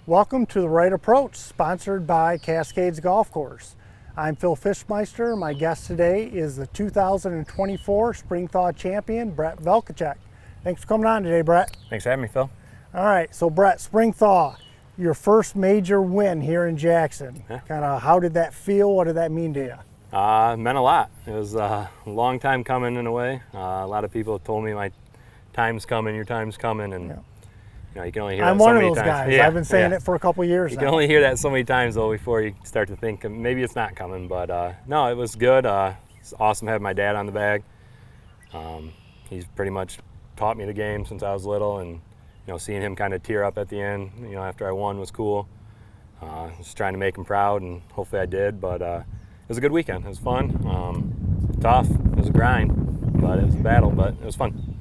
Welcome to The Right Approach, sponsored by Cascades Golf Course. I'm Phil Fischmeister. My guest today is the 2024 Spring Thaw champion, Bret Valkuchak. Thanks for coming on today, Bret. Thanks for having me, Phil. All right, so Bret, Spring Thaw, your first major win here in Jackson. Yeah. Kind of how did that feel? What did that mean to you? It meant a lot. It was a long time coming in a way. A lot of people told me my time's coming, your time's coming, and you can only hear I'm that so one of many those times. guys. Yeah, I've been saying yeah. it for a couple years You now. can only hear that so many times though before you start to think maybe it's not coming. But no, it was good. It's awesome having my dad on the bag. He's pretty much taught me the game since I was little, and seeing him kind of tear up at the end, after I won was cool. Just trying to make him proud, and hopefully I did. But it was a good weekend. It was fun, tough. It was a grind, but it was a battle. But it was fun.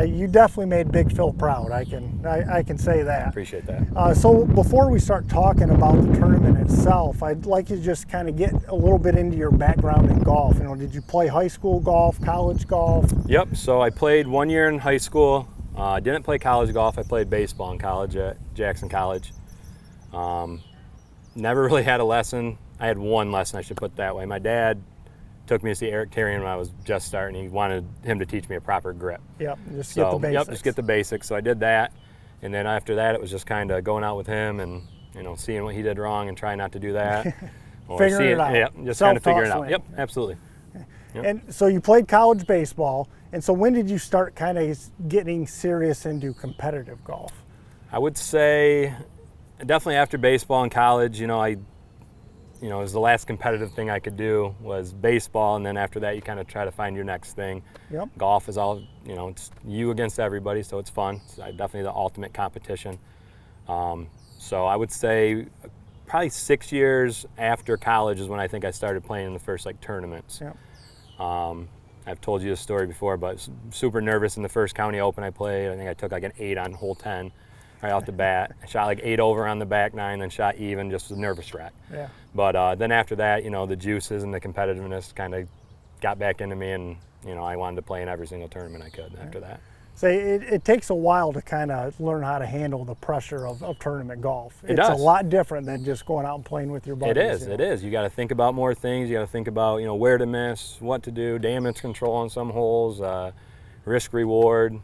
You definitely made Big Phil proud. I can say that. Appreciate that. So before we start talking about the tournament itself, I'd like you to just kind of get a little bit into your background in golf. Did you play high school golf, college golf? Yep. So I played 1 year in high school. I didn't play college golf. I played baseball in college at Jackson College. Never really had a lesson. I had one lesson, I should put it that way. My dad took me to see Eric Tarian when I was just starting. He wanted him to teach me a proper grip. Yep, just get the basics. Yep, just get the basics. So I did that, and then after that, it was just kind of going out with him and seeing what he did wrong and trying not to do that. Figuring it out. Yep, just kind of figuring it out. Swing. Yep, absolutely. Yep. And so you played college baseball, and so when did you start kind of getting serious into competitive golf? I would say definitely after baseball in college. It was the last competitive thing I could do was baseball, and then after that you kind of try to find your next thing. Yep. Golf is all, it's you against everybody, so it's fun. It's definitely the ultimate competition. So I would say probably 6 years after college is when I think I started playing in the first tournaments. Yep. I've told you this story before, but super nervous in the first county open I played. I think I took an 8 on hole 10. Right off the bat. I shot 8 over on the back 9, then shot even, just a nervous wreck. Yeah. But then after that, the juices and the competitiveness kind of got back into me, and I wanted to play in every single tournament I could after that. So it takes a while to kind of learn how to handle the pressure of tournament golf. It does. It's a lot different than just going out and playing with your buddies. It is. You got to think about more things. You got to think about where to miss, what to do, damage control on some holes, risk reward.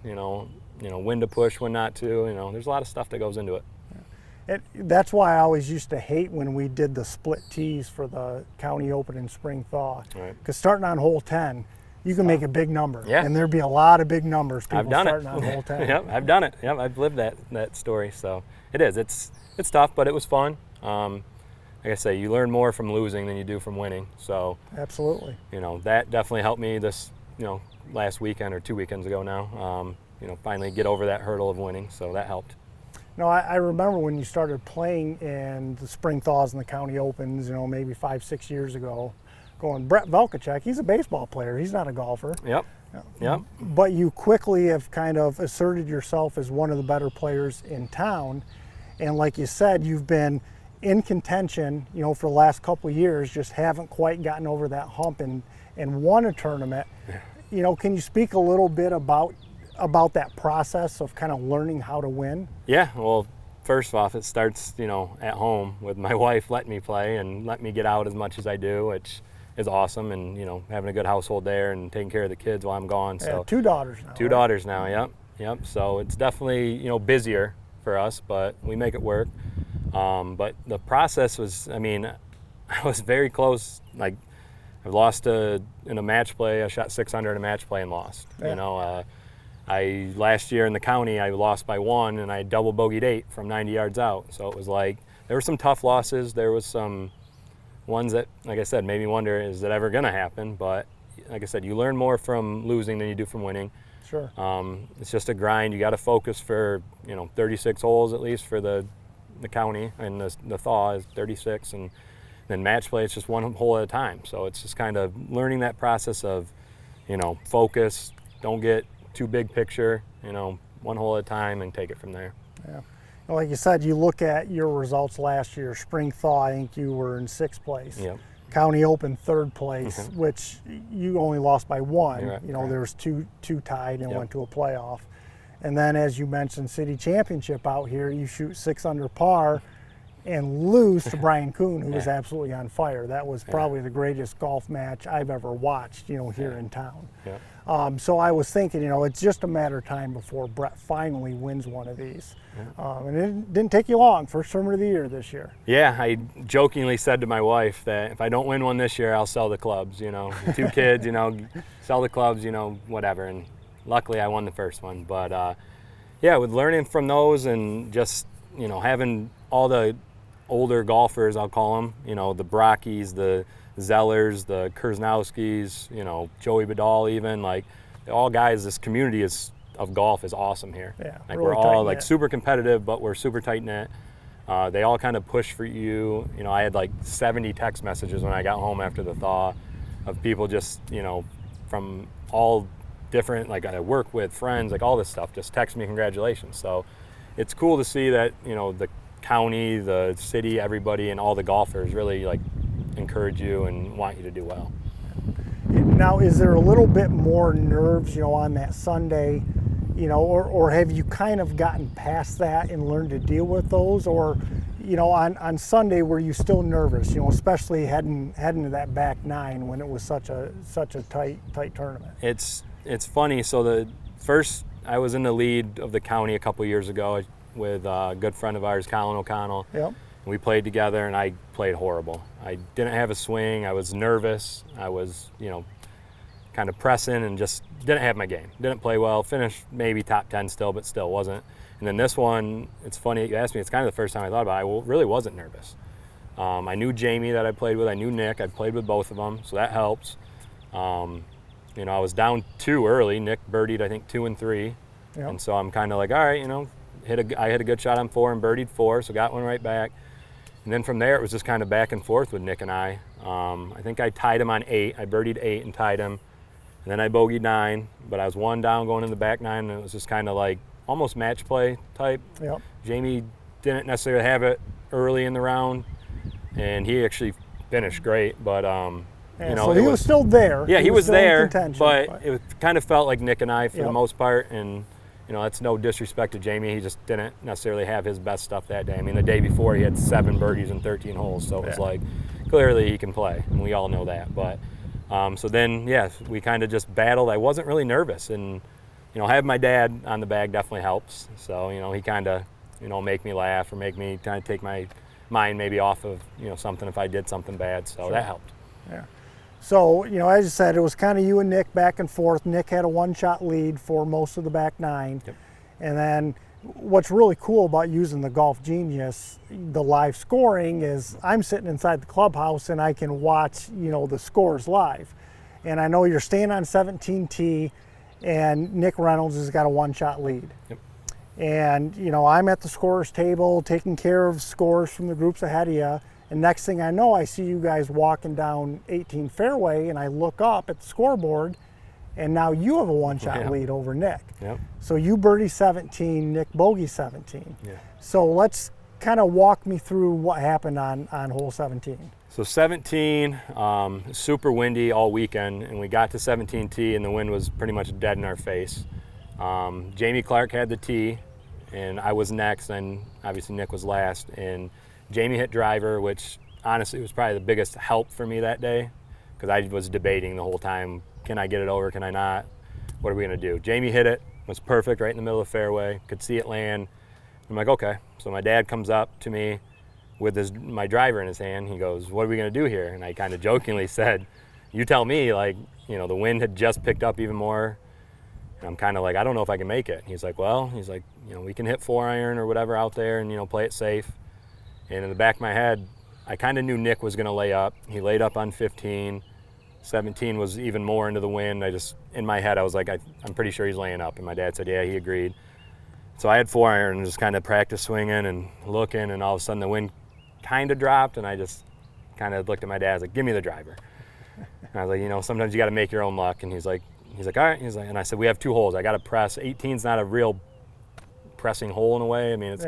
When to push, when not to. There's a lot of stuff that goes into it. That's why I always used to hate when we did the split tees for the county open in Spring Thaw. Right. Because starting on hole 10, you can make a big number. Yeah. And there'd be a lot of big numbers people I've done starting it. on hole 10. Yep, I've done it. Yep, I've lived that story. So it is. It's tough, but it was fun. Like I say, you learn more from losing than you do from winning. So Absolutely. That definitely helped me this last weekend or 2 weekends ago now. Finally get over that hurdle of winning, so that helped. I remember when you started playing in the Spring Thaws and the County Opens, maybe 5-6 years ago, going, Bret Valkuchak, he's a baseball player, he's not a golfer. Yep. But you quickly have kind of asserted yourself as one of the better players in town, and like you said, you've been in contention, for the last couple of years, just haven't quite gotten over that hump and won a tournament. Can you speak a little bit about that process of kind of learning how to win? Yeah, well, first off, it starts, at home with my wife letting me play and letting me get out as much as I do, which is awesome, and, having a good household there and taking care of the kids while I'm gone. Yeah, so 2 daughters now. Two daughters now, yep. So it's definitely, busier for us, but we make it work. But the process was, I was very close. I lost in a match play. I shot 6 under in a match play and lost. Yeah. Last year in the county, I lost by 1, and I double bogeyed 8 from 90 yards out. So it was there were some tough losses. There was some ones that, like I said, made me wonder, is that ever going to happen? But like I said, you learn more from losing than you do from winning. Sure. It's just a grind. You got to focus for 36 holes at least for the county, and the Thaw is 36, and then match play, it's just 1 hole at a time. So it's just kind of learning that process of focus, don't get too big picture, 1 hole at a time, and take it from there. Yeah. Like you said, you look at your results last year. Spring Thaw, I think you were in 6th place. Yep. County Open 3rd place, which you only lost by 1. Right. There was two tied and Yep. went to a playoff. And then, as you mentioned, City Championship out here, you shoot 6 under par, and lose to Brian Kuhn, who was Yeah. absolutely on fire. That was probably the greatest golf match I've ever watched, here in town. Yeah. So I was thinking, it's just a matter of time before Bret finally wins one of these. And it didn't take you long. First tournament of the year this year. Yeah, I jokingly said to my wife that if I don't win one this year, I'll sell the clubs, 2 kids, sell the clubs, whatever. And luckily I won the first one. But yeah, with learning from those and just, having all the older golfers, I'll call them, the Brockies, the Zellers, the Kurznowskis, Joey Badal even, like all guys, this community of golf is awesome here. Yeah, like really we're all tight-knit. like super competitive, but we're super tight knit. They all kind of push for you. I had like 70 text messages when I got home after the Thaw of people just, from all different, like I work with, friends, like all this stuff, just text me congratulations. So it's cool to see that, the county, the city, everybody, and all the golfers really like encourage you and want you to do well. Now, is there a little bit more nerves, on that Sunday, or have you kind of gotten past that and learned to deal with those? Or, on Sunday, were you still nervous, especially heading to that back nine when it was such a tight tournament? It's funny. So the first, I was in the lead of the county a couple years ago with a good friend of ours, Colin O'Connell. Yep. We played together, and I played horrible. I didn't have a swing. I was nervous. I was, kind of pressing and just didn't have my game. Didn't play well. Finished maybe top 10 still, but still wasn't. And then this one, it's funny you asked me, it's kind of the first time I thought about it. I really wasn't nervous. I knew Jamie that I played with. I knew Nick. I played with both of them, so that helps. I was down 2 early. Nick birdied, I think, 2 and 3. Yep. And so I'm kind of like, all right, I hit a good shot on 4 and birdied 4, so got one right back. And then from there, it was just kind of back and forth with Nick and I. I think I tied him on 8. I birdied 8 and tied him. And then I bogeyed 9, but I was 1 down going in the back 9, and it was just kind of like almost match play type. Yep. Jamie didn't necessarily have it early in the round, and he actually finished great. But So he was still there. Yeah, he was still in there, contention, but it kind of felt like Nick and I for Yep. the most part. And that's no disrespect to Jamie. He just didn't necessarily have his best stuff that day. I mean, the day before he had 7 birdies and 13 holes, so it was like clearly he can play, and we all know that. But so then, we kind of just battled. I wasn't really nervous, and having my dad on the bag definitely helps. So he kind of make me laugh or make me kind of take my mind maybe off of something if I did something bad. So that helped. Yeah. So, as you said, it was kind of you and Nick back and forth. Nick had a 1-shot lead for most of the back 9. Yep. And then what's really cool about using the Golf Genius, the live scoring, is I'm sitting inside the clubhouse and I can watch, the scores live. And I know you're staying on 17T, and Nick Reynolds has got a 1-shot lead. Yep. And, I'm at the scorer's table taking care of scores from the groups ahead of you. And next thing I know, I see you guys walking down 18 fairway, and I look up at the scoreboard, and now you have a 1-shot lead over Nick. Yep. So you birdie 17, Nick bogey 17. Yeah. So let's kind of walk me through what happened on hole 17. So 17, super windy all weekend, and we got to 17T, and the wind was pretty much dead in our face. Jamie Clark had the tee, and I was next, and obviously Nick was last. And Jamie hit driver, which honestly was probably the biggest help for me that day, because I was debating the whole time, can I get it over, can I not? What are we gonna do? Jamie hit it, was perfect right in the middle of the fairway, could see it land. I'm like, okay. So my dad comes up to me with my driver in his hand. He goes, what are we gonna do here? And I kind of jokingly said, you tell me. Like, the wind had just picked up even more. And I'm kind of like, I don't know if I can make it. He's like, we can hit 4-iron or whatever out there and, play it safe. And in the back of my head, I kind of knew Nick was going to lay up. He laid up on 15. 17 was even more into the wind. In my head, I was like, I'm pretty sure he's laying up. And my dad said, yeah, he agreed. So I had 4-iron and just kind of practice swinging and looking, and all of a sudden the wind kind of dropped, and I just kind of looked at my dad. I was like, give me the driver. And I was like, sometimes you got to make your own luck. And he's like, all right. And I said, we have 2 holes. I got to press. 18's not a real pressing hole in a way. I mean,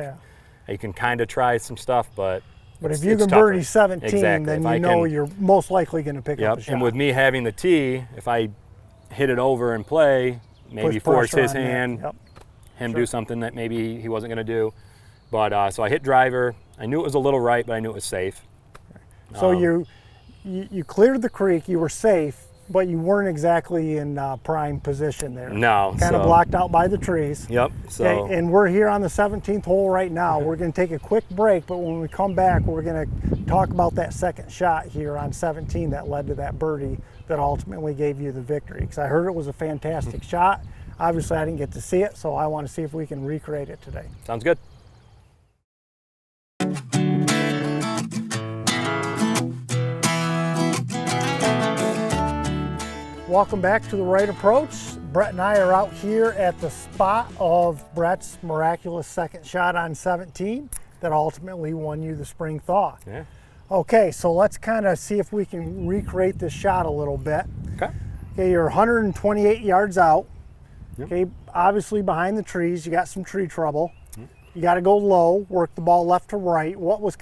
you can kind of try some stuff, but if you can birdie 17, exactly. then you're most likely going to pick up a shot. And with me having the tee, if I hit it over and play, maybe force his hand, him do something that maybe he wasn't going to do. But so I hit driver, I knew it was a little right, but I knew it was safe. So you cleared the creek, you were safe, but you weren't exactly in prime position there. No. Kind of blocked out by the trees. Yep. So. Okay, and we're here on the 17th hole right now. We're going to take a quick break, but when we come back, we're going to talk about that second shot here on 17 that led to that birdie that ultimately gave you the victory. Because I heard it was a fantastic shot. Obviously, I didn't get to see it, so I want to see if we can recreate it today. Sounds good. Welcome back to The Right Approach. Bret and I are out here at the spot of Bret's miraculous second shot on 17 that ultimately won you the spring thaw. Yeah. Okay, so let's kind of see if we can recreate this shot a little bit. Okay. Okay, you're 128 yards out. Yep. Okay, obviously behind the trees, you got some tree trouble. You got to go low, work the ball left to right. What was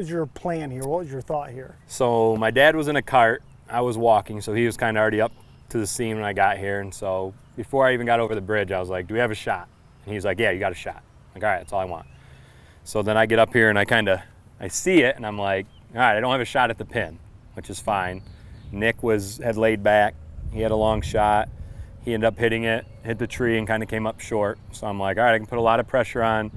your plan here? What was your thought here? So my dad was in a cart. I was walking, so he was kind of already up to the scene when I got here. And so before I even got over the bridge, I was like, do we have a shot? And he's like, yeah, you got a shot. I'm like, all right, that's all I want. So then I get up here and I see it and I'm like, all right, I don't have a shot at the pin, which is fine. Nick had laid back. He had a long shot. He ended up hitting it, hit the tree and kind of came up short. So I'm like, all right, I can put a lot of pressure on.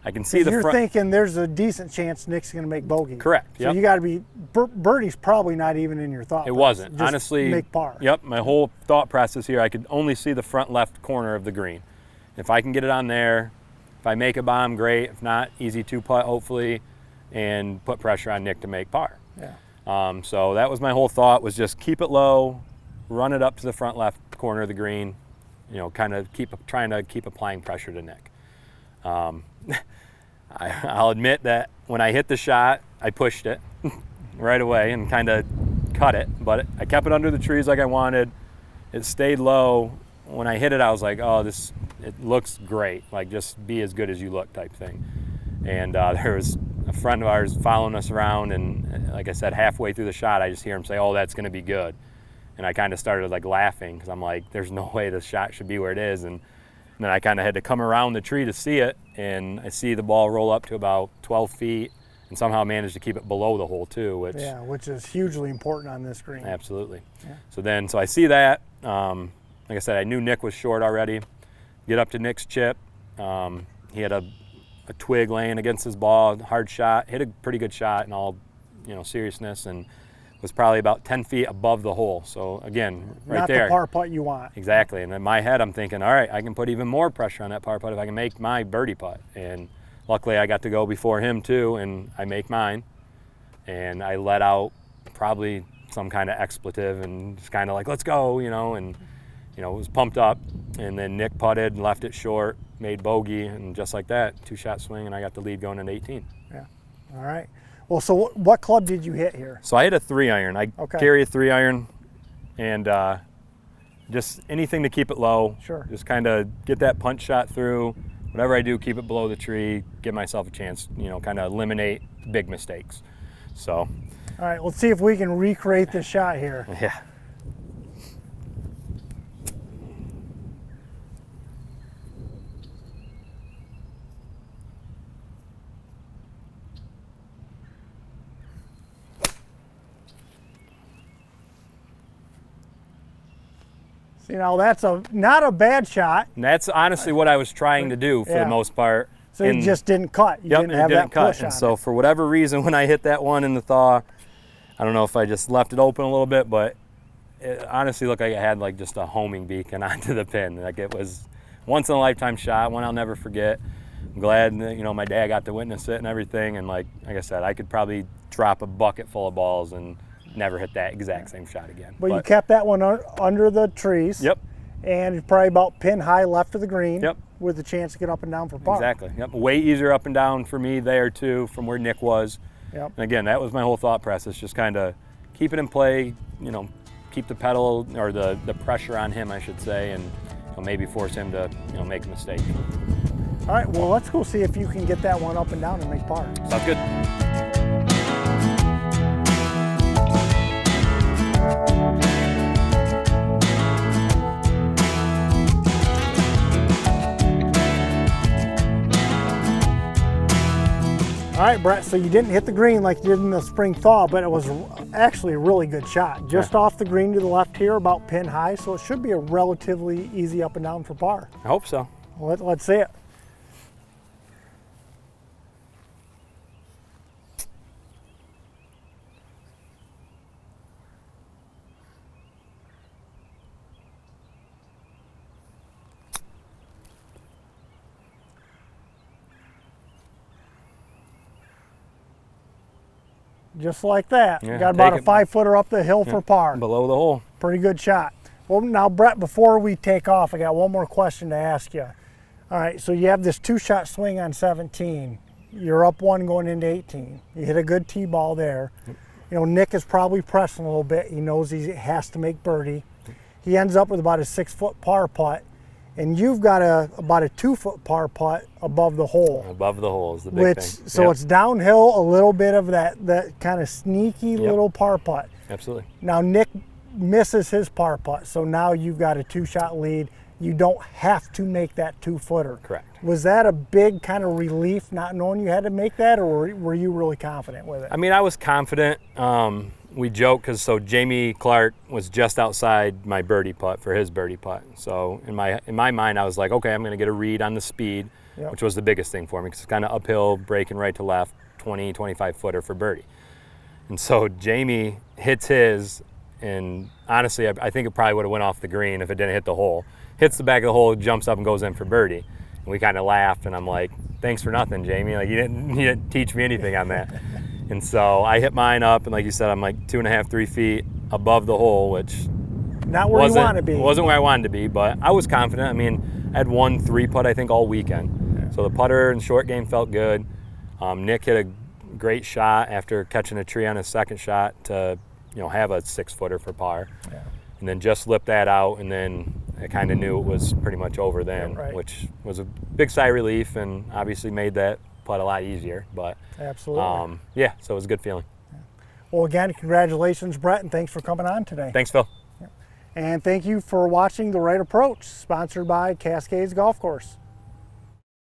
I can see the front. You're thinking there's a decent chance Nick's going to make bogey. Correct. So you got to be, birdie's probably not even in your thought. It wasn't. Just honestly, make par. Yep, my whole thought process here, I could only see the front left corner of the green. If I can get it on there, if I make a bomb, great. If not, easy two putt hopefully, and put pressure on Nick to make par. Yeah. So that was my whole thought, was just keep it low, run it up to the front left corner of the green, kind of trying to keep applying pressure to Nick. I'll admit that when I hit the shot, I pushed it right away and kind of cut it, but I kept it under the trees like I wanted. It stayed low. When I hit it, I was like, oh, it looks great. Like, just be as good as you look type thing. And there was a friend of ours following us around, and like I said, halfway through the shot, I just hear him say, oh, that's going to be good. And I kind of started like laughing because I'm like, there's no way the shot should be where it is. And then I kind of had to come around the tree to see it, and I see the ball roll up to about 12 feet and somehow managed to keep it below the hole too, which is hugely important on this green. Absolutely. Yeah. So I see that. Like I said, I knew Nick was short already. Get up to Nick's chip. He had a twig laying against his ball, hard shot, hit a pretty good shot in all seriousness, and was probably about 10 feet above the hole. So again, right there. Not the par putt you want. Exactly. And in my head, I'm thinking, all right, I can put even more pressure on that par putt if I can make my birdie putt. And luckily, I got to go before him too, and I make mine. And I let out probably some kind of expletive and just kind of like, let's go, and was pumped up. And then Nick putted and left it short, made bogey, and just like that, 2-shot swing, and I got the lead going into 18. Yeah. All right. Well, so what club did you hit here? So I hit a 3-iron. I carry a 3-iron, and just anything to keep it low. Sure. Just kind of get that punch shot through. Whatever I do, keep it below the tree, give myself a chance, kind of eliminate big mistakes. So. All right, let's see if we can recreate this shot here. Yeah. That's not a bad shot. And that's honestly what I was trying to do for the most part. So you just didn't cut. You didn't have that push on it. And so for whatever reason, when I hit that one in the thaw, I don't know if I just left it open a little bit, but it honestly looked like it had like just a homing beacon onto the pin. Like, it was once in a lifetime shot, one I'll never forget. I'm glad that, my dad got to witness it and everything. And like I said, I could probably drop a bucket full of balls and never hit that exact same shot again. But you kept that one under the trees. Yep. And probably about pin high left of the green. Yep. With a chance to get up and down for par. Exactly. Yep. Way easier up and down for me there too, from where Nick was. Yep. And again, that was my whole thought process, just kind of keep it in play, keep the pedal or the pressure on him, I should say, and maybe force him to make a mistake. All right, well, let's go see if you can get that one up and down and make par. Sounds good. All right, Brett, so you didn't hit the green like you did in the spring thaw, but it was actually a really good shot. Just off the green to the left here, about pin high, so it should be a relatively easy up and down for par. I hope so. Let's see it. Just like that. Yeah, Got about a take it. 5-footer up the hill for par. Below the hole. Pretty good shot. Well, now, Brett, before we take off, I got one more question to ask you. All right, so you have this 2-shot swing on 17. You're up 1 going into 18. You hit a good tee ball there. Yep. You know, Nick is probably pressing a little bit. He knows he has to make birdie. He ends up with about a 6-foot par putt, and you've got about a 2-foot par putt above the hole. Above the hole is the big thing. So it's downhill, a little bit of that kind of sneaky little par putt. Absolutely. Now Nick misses his par putt, so now you've got a 2-shot lead. You don't have to make that 2-footer. Correct. Was that a big kind of relief not knowing you had to make that, or were you really confident with it? I mean, I was confident. We joke because Jamie Clark was just outside my birdie putt for his birdie putt. So in my mind, I was like, okay, I'm going to get a read on the speed, which was the biggest thing for me because it's kind of uphill, breaking right to left, 20, 25 footer for birdie. And so Jamie hits his, and honestly, I think it probably would have went off the green if it didn't hit the hole. Hits the back of the hole, jumps up and goes in for birdie. And we kind of laughed, and I'm like, thanks for nothing, Jamie. Like you didn't teach me anything on that. And so I hit mine up, and like you said, I'm like 2.5, 3 feet above the hole, which not where you want to be. Wasn't where I wanted to be, but I was confident. I mean, I had 1 3-putt, I think, all weekend. Yeah. So the putter and short game felt good. Nick hit a great shot after catching a tree on his second shot to, have a 6-footer for par. Yeah. And then just lipped that out, and then I kind of knew it was pretty much over then, which was a big sigh of relief, and obviously made that putt a lot easier. But absolutely, yeah, so it was a good feeling. Yeah. Well, again, congratulations, Brett, and thanks for coming on today. Thanks, Phil. Yeah. And thank you for watching The Right Approach, sponsored by Cascades Golf Course.